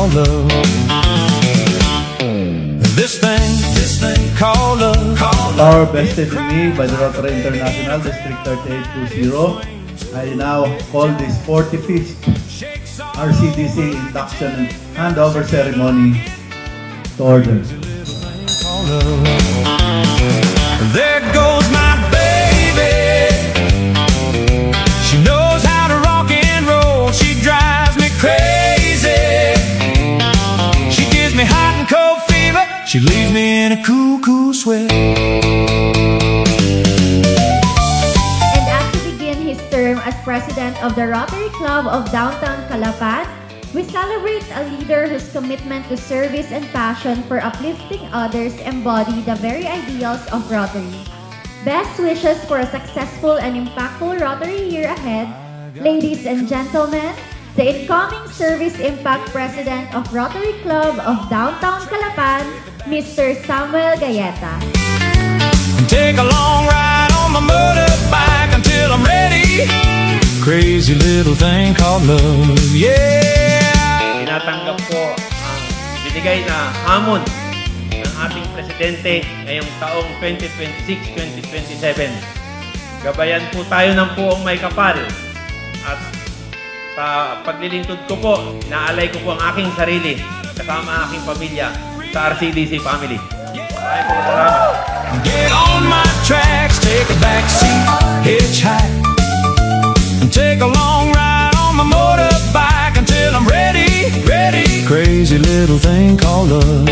called love. This thing called love. Power vested in me by the Rotary International District 3820. I now call this 45th RCDC induction and handover ceremony to order. There goes my baby. She knows how to rock and roll. She drives me crazy. She gives me hot and cold fever. She leaves me in a cool, cool sweat. And as he begin his term as president of the Rotary Club of Downtown Calapan, we celebrate a leader whose commitment to service and passion for uplifting others embody the very ideals of Rotary. Best wishes for a successful and impactful Rotary year ahead, ladies and gentlemen, the incoming Service Impact President of Rotary Club of Downtown Calapan, Mr. Samuel Gayeta. Take a long ride on my motorbike until I'm ready. Crazy little thing called love, yeah. Tinatanggap ko ang binigay na hamon ng ating presidente ngayong taong 2026-2027. Gabayan po tayo ng puong may kapal at sa paglilingkod ko po, inaalay ko po ang aking sarili kasama ang aking pamilya sa RCDC family. Maraming po salamat. Get on my tracks, take a backseat, hitchhike, and take a long ride on my motorbike until I'm ready, ready. Crazy little thing called love.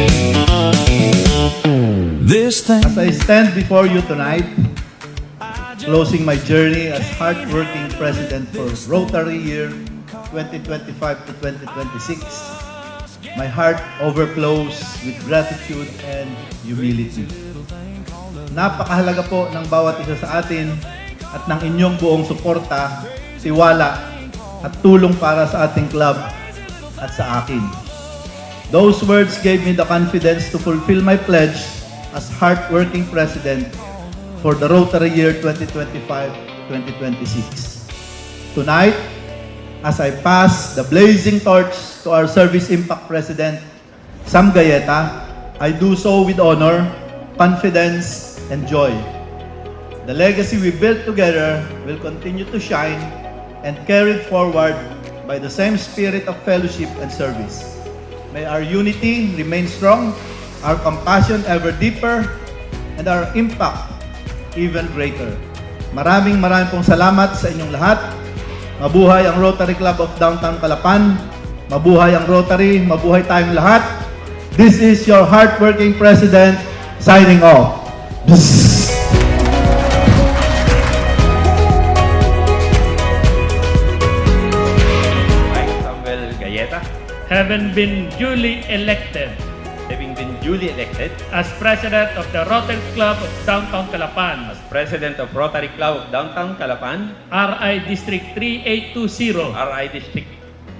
This thing. As I stand before you tonight, closing my journey as hardworking president for Rotary year 2025 to 2026, my heart overflows with gratitude and humility. Napakahalaga po ng bawat isa sa atin at ng inyong buong suporta, tiwala at tulong para sa ating club at sa akin. Those words gave me the confidence to fulfill my pledge as hardworking president for the Rotary year 2025-2026. Tonight, as I pass the blazing torch to our Service Impact President, Sam Gayeta, I do so with honor, confidence, and joy. The legacy we built together will continue to shine and carried forward by the same spirit of fellowship and service. May our unity remain strong, our compassion ever deeper, and our impact even greater. Maraming pong salamat sa inyong lahat. Mabuhay ang Rotary Club of Downtown Calapan. Mabuhay ang Rotary. Mabuhay tayong lahat. This is your hardworking president signing off. I'm Samuel Gayeta, having been duly elected having been duly elected as President of the Rotary Club of Downtown Calapan, as President of Rotary Club of Downtown Calapan, RI District 3820, RI District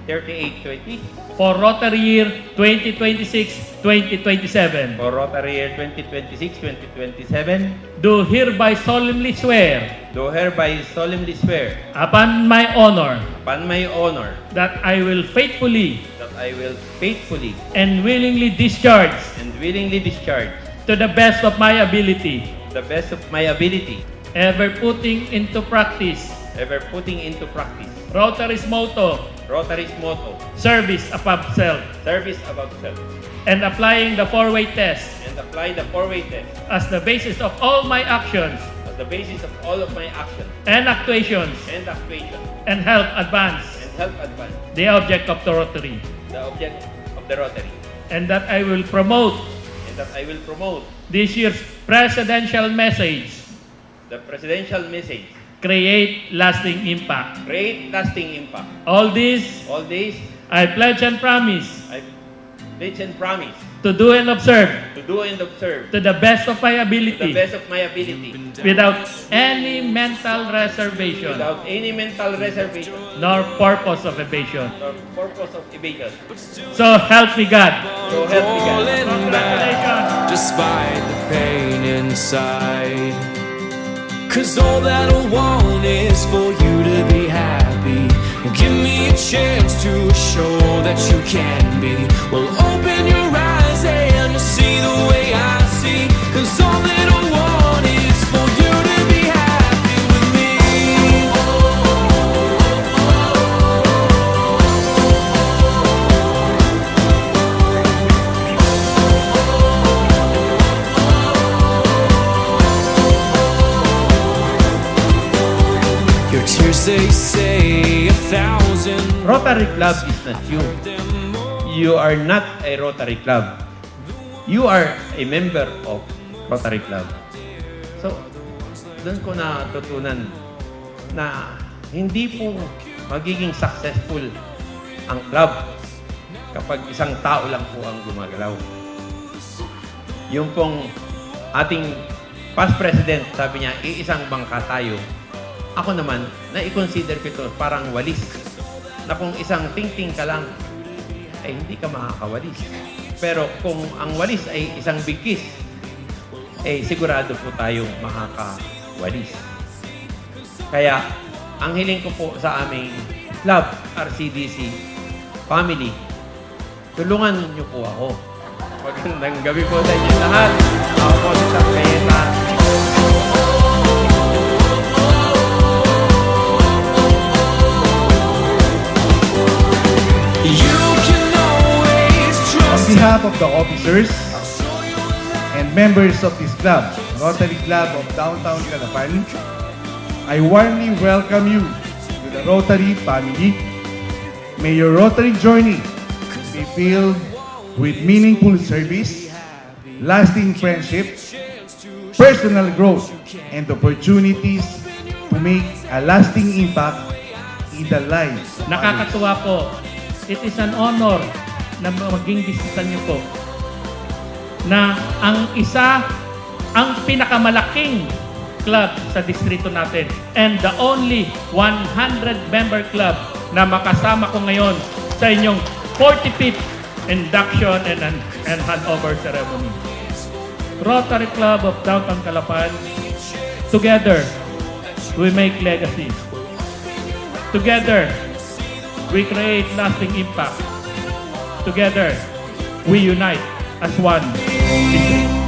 3820, for Rotary year 2026-2027, for Rotary year 2026-2027, do hereby solemnly swear do hereby solemnly swear upon my honor upon my honor that I will faithfully that I will faithfully and willingly discharge and willingly discharge to the best of my ability, the best of my ability, ever putting into practice Rotary's motto, service above self, above self, and applying the four-way test and apply the four-way test as the basis of all my actions as the basis of all of my actions and actuations, and actuations, and help advance and help advance the object of the Rotary, the object of the Rotary, and that I will promote this year's presidential message, the presidential message, create lasting impact. create lasting impact. All this, All this I pledge and promise I pledge and promise to do and observe to do and observe to the best of my to the ability, best of my ability, without any mental reservation without any mental reservation nor purpose of evasion. or purpose of evasion. So help me God. So help me God. Congratulations. Despite the pain inside, 'cause all that I want is for you to be happy and give me a chance to show that you can be. Well, open your eyes and you'll see the way I see. 'Cause all that I want is for you to be happy with me. Your tears, they say 1,000. Rotary Club is not you. You are not a Rotary Club. You are a member of Rotary Club. So, doon ko natutunan na hindi po magiging successful ang club kapag isang tao lang po ang gumagalaw. Yung pong ating past president, sabi niya, iisang bangka tayo. Ako naman, na-consider ko ito parang walis. Na kung isang tingting ka lang, ay hindi ka makakawalis. Pero kung ang walis ay isang bigkis, eh sigurado po tayong makakawalis. Kaya, ang hiling ko po sa aming club, RCDC family, tulungan niyo po ako. Magandang gabi po sa inyo lahat. Ako po si Sam Gayeta. You can always On trust. behalf of the officers and members of this club, Rotary Club of Downtown Calapan, I warmly welcome you to the Rotary family. May your Rotary journey be filled with meaningful service, lasting friendship, personal growth, and opportunities to make a lasting impact in the lives of others. Nakakatuwa po. It is an honor na maging bisita niyo po na ang pinakamalaking club sa distrito natin and the only 100-member club na makasama ko ngayon sa inyong 45th induction and handover ceremony. Rotary Club of Downtown Calapan, together we make legacy. Together we create lasting impact. Together we unite as one district.